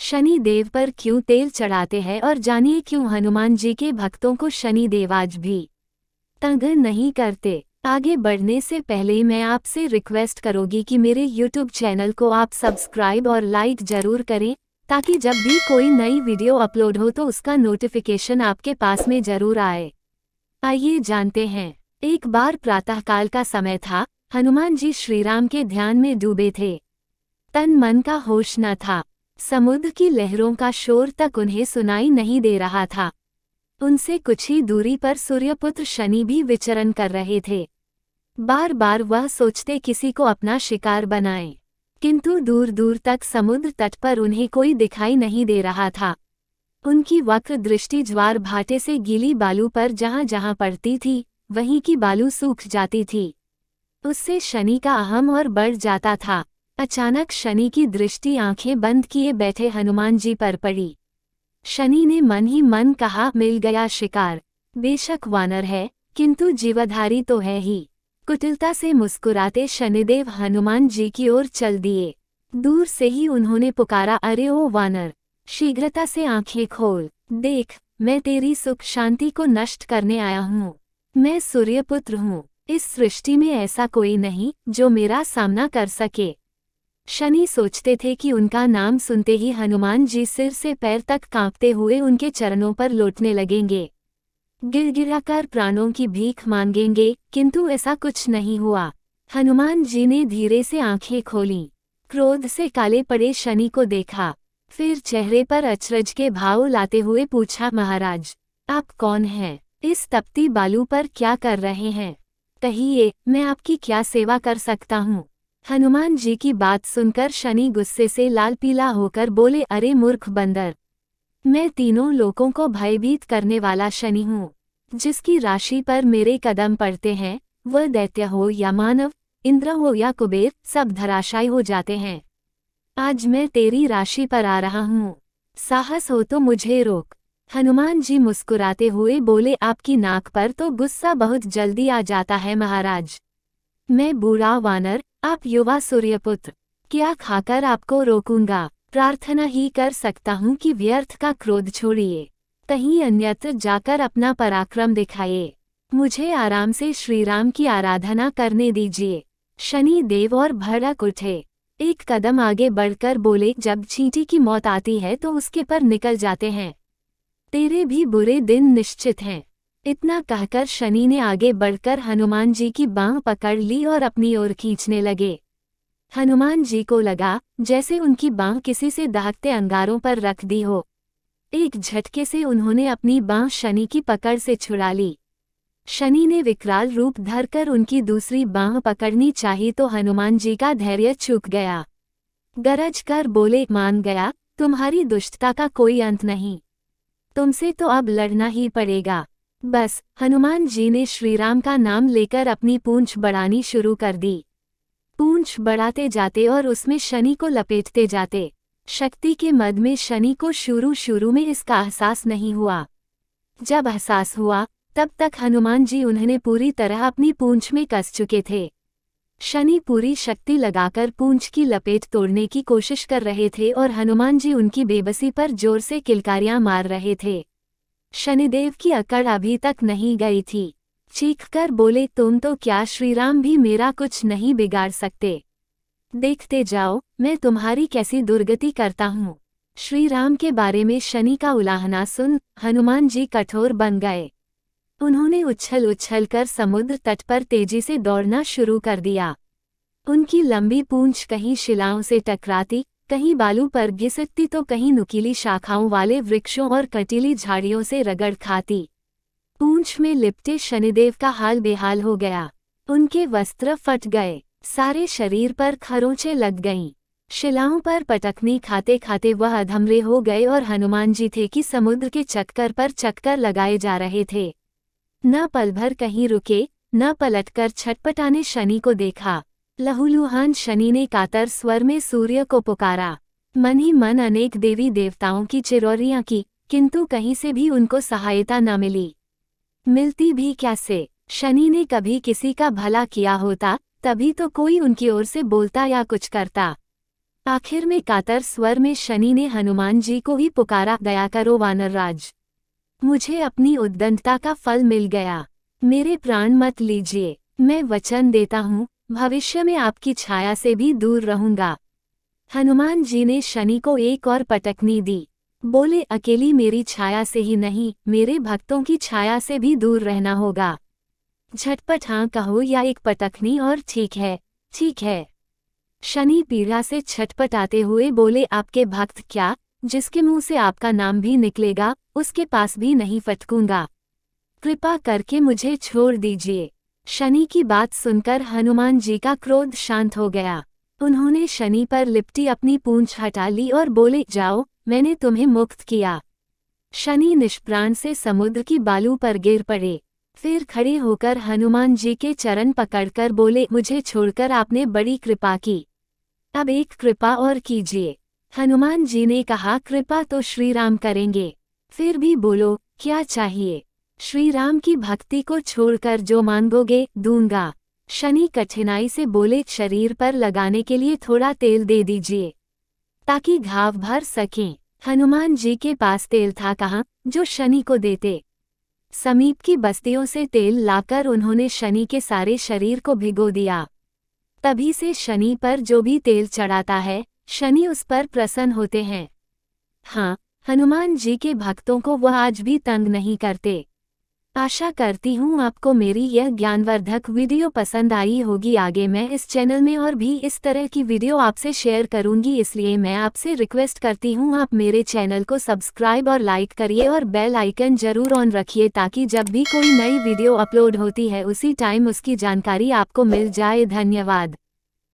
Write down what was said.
शनि देव पर क्यों तेल चढ़ाते हैं और जानिए क्यों हनुमान जी के भक्तों को शनि देव आज भी तंग नहीं करते। आगे बढ़ने से पहले मैं आपसे रिक्वेस्ट करूंगी कि मेरे यूट्यूब चैनल को आप सब्सक्राइब और लाइक जरूर करें, ताकि जब भी कोई नई वीडियो अपलोड हो तो उसका नोटिफिकेशन आपके पास में जरूर आए। आइए जानते हैं। एक बार प्रातःकाल का समय था। हनुमान जी श्रीराम के ध्यान में डूबे थे। तन मन का होश न था। समुद्र की लहरों का शोर तक उन्हें सुनाई नहीं दे रहा था। उनसे कुछ ही दूरी पर सूर्यपुत्र शनि भी विचरण कर रहे थे। बार बार वह सोचते किसी को अपना शिकार बनाएं, किंतु दूर दूर तक समुद्र तट पर उन्हें कोई दिखाई नहीं दे रहा था। उनकी वक्र दृष्टि ज्वार भाटे से गीली बालू पर जहां जहां पड़ती थी, वहीं की बालू सूख जाती थी। उससे शनि का अहम और बढ़ जाता था। अचानक शनि की दृष्टि आंखें बंद किए बैठे हनुमान जी पर पड़ी। शनि ने मन ही मन कहा, मिल गया शिकार। बेशक वानर है, किंतु जीवधारी तो है ही। कुटिलता से मुस्कुराते शनिदेव हनुमान जी की ओर चल दिए। दूर से ही उन्होंने पुकारा, अरे ओ वानर, शीघ्रता से आंखें खोल। देख, मैं तेरी सुख शांति को नष्ट करने आया हूँ। मैं सूर्यपुत्र हूँ। इस सृष्टि में ऐसा कोई नहीं जो मेरा सामना कर सके। शनि सोचते थे कि उनका नाम सुनते ही हनुमान जी सिर से पैर तक कांपते हुए उनके चरणों पर लौटने लगेंगे, गिड़गिड़ाकर प्राणों की भीख मांगेंगे, किंतु ऐसा कुछ नहीं हुआ। हनुमान जी ने धीरे से आंखें खोलीं, क्रोध से काले पड़े शनि को देखा, फिर चेहरे पर अचरज के भाव लाते हुए पूछा, महाराज, आप कौन हैं? इस तपती बालू पर क्या कर रहे हैं? कहिए, मैं आपकी क्या सेवा कर सकता हूँ? हनुमान जी की बात सुनकर शनि गुस्से से लाल पीला होकर बोले, अरे मूर्ख बंदर, मैं तीनों लोगों को भयभीत करने वाला शनि हूँ। जिसकी राशि पर मेरे कदम पड़ते हैं, वह दैत्य हो या मानव, इंद्र हो या कुबेर, सब धराशायी हो जाते हैं। आज मैं तेरी राशि पर आ रहा हूँ। साहस हो तो मुझे रोक। हनुमान जी मुस्कुराते हुए बोले, आपकी नाक पर तो गुस्सा बहुत जल्दी आ जाता है महाराज। मैं बूढ़ा वानर, आप युवा सूर्यपुत्र, क्या खाकर आपको रोकूंगा? प्रार्थना ही कर सकता हूँ कि व्यर्थ का क्रोध छोड़िए, कहीं अन्यत्र जाकर अपना पराक्रम दिखाइए। मुझे आराम से श्रीराम की आराधना करने दीजिए। शनि देव और भड़क उठे। एक कदम आगे बढ़कर बोले, जब चींटी की मौत आती है तो उसके पर निकल जाते हैं। तेरे भी बुरे दिन निश्चित हैं। इतना कहकर शनि ने आगे बढ़कर हनुमान जी की बांह पकड़ ली और अपनी ओर खींचने लगे। हनुमान जी को लगा जैसे उनकी बांह किसी से दाहकते अंगारों पर रख दी हो। एक झटके से उन्होंने अपनी बांह शनि की पकड़ से छुड़ा ली। शनि ने विकराल रूप धरकर उनकी दूसरी बांह पकड़नी चाही तो हनुमान जी का धैर्य चूक गया। गरज कर बोले, मान गया, तुम्हारी दुष्टता का कोई अंत नहीं। तुमसे तो अब लड़ना ही पड़ेगा। बस। हनुमान जी ने श्रीराम का नाम लेकर अपनी पूंछ बढ़ानी शुरू कर दी। पूंछ बढ़ाते जाते और उसमें शनि को लपेटते जाते। शक्ति के मद में शनि को शुरू में इसका एहसास नहीं हुआ। जब एहसास हुआ तब तक हनुमान जी उन्हें पूरी तरह अपनी पूंछ में कस चुके थे। शनि पूरी शक्ति लगाकर पूंछ की लपेट तोड़ने की कोशिश कर रहे थे और हनुमान जी उनकी बेबसी पर जोर से किलकारियां मार रहे थे। शनिदेव की अकड़ अभी तक नहीं गई थी। चीखकर बोले, तुम तो क्या श्रीराम भी मेरा कुछ नहीं बिगाड़ सकते। देखते जाओ मैं तुम्हारी कैसी दुर्गति करता हूँ। श्रीराम के बारे में शनि का उलाहना सुन हनुमान जी कठोर बन गए। उन्होंने उछल उछल कर समुद्र तट पर तेजी से दौड़ना शुरू कर दिया। उनकी लंबी पूंछ कहीं शिलाओं से टकराती, कहीं बालू पर घिसकती तो कहीं नुकीली शाखाओं वाले वृक्षों और कटीली झाड़ियों से रगड़ खाती। पूंछ में लिपटे शनिदेव का हाल बेहाल हो गया। उनके वस्त्र फट गए, सारे शरीर पर खरोंचें लग गईं। शिलाओं पर पटकनी खाते खाते वह अधमरे हो गए और हनुमान जी थे कि समुद्र के चक्कर पर चक्कर लगाए जा रहे थे। न पल भर कहीं रुके, न पलटकर छटपटाने शनि को देखा। लहूलुहान शनि ने कातर स्वर में सूर्य को पुकारा। मन ही मन अनेक देवी देवताओं की चिरौरियां की, किंतु कहीं से भी उनको सहायता न मिली। मिलती भी कैसे? शनि ने कभी किसी का भला किया होता तभी तो कोई उनकी ओर से बोलता या कुछ करता। आखिर में कातर स्वर में शनि ने हनुमान जी को ही पुकारा, दया करो वानरराज, मुझे अपनी उद्दंडता का फल मिल गया। मेरे प्राण मत लीजिए, मैं वचन देता हूँ भविष्य में आपकी छाया से भी दूर रहूंगा। हनुमान जी ने शनि को एक और पटकनी दी। बोले, अकेली मेरी छाया से ही नहीं, मेरे भक्तों की छाया से भी दूर रहना होगा। झटपट हाँ कहो या एक पटकनी और ठीक है, ठीक है। शनि पीड़ा से छटपटाते हुए बोले, आपके भक्त क्या, जिसके मुंह से आपका नाम भी निकलेगा उसके पास भी नहीं फटकूंगा। कृपा करके मुझे छोड़ दीजिए। शनि की बात सुनकर हनुमान जी का क्रोध शांत हो गया। उन्होंने शनि पर लिपटी अपनी पूंछ हटा ली और बोले, जाओ, मैंने तुम्हें मुक्त किया। शनि निष्प्राण से समुद्र की बालू पर गिर पड़े। फिर खड़े होकर हनुमान जी के चरण पकड़कर बोले, मुझे छोड़कर आपने बड़ी कृपा की, अब एक कृपा और कीजिए। हनुमान जी ने कहा, कृपा तो श्री राम करेंगे, फिर भी बोलो क्या चाहिए। श्री राम की भक्ति को छोड़कर जो मांगोगे दूंगा। शनि कठिनाई से बोले, शरीर पर लगाने के लिए थोड़ा तेल दे दीजिए ताकि घाव भर सकें। हनुमान जी के पास तेल था कहाँ जो शनि को देते। समीप की बस्तियों से तेल लाकर उन्होंने शनि के सारे शरीर को भिगो दिया। तभी से शनि पर जो भी तेल चढ़ाता है शनि उस पर प्रसन्न होते हैं। हाँ, हनुमान जी के भक्तों को वह आज भी तंग नहीं करते। आशा करती हूँ आपको मेरी यह ज्ञानवर्धक वीडियो पसंद आई होगी। आगे मैं इस चैनल में और भी इस तरह की वीडियो आपसे शेयर करूँगी, इसलिए मैं आपसे रिक्वेस्ट करती हूँ आप मेरे चैनल को सब्सक्राइब और लाइक करिए और बेल आइकन जरूर ऑन रखिए ताकि जब भी कोई नई वीडियो अपलोड होती है उसी टाइम उसकी जानकारी आपको मिल जाए। धन्यवाद।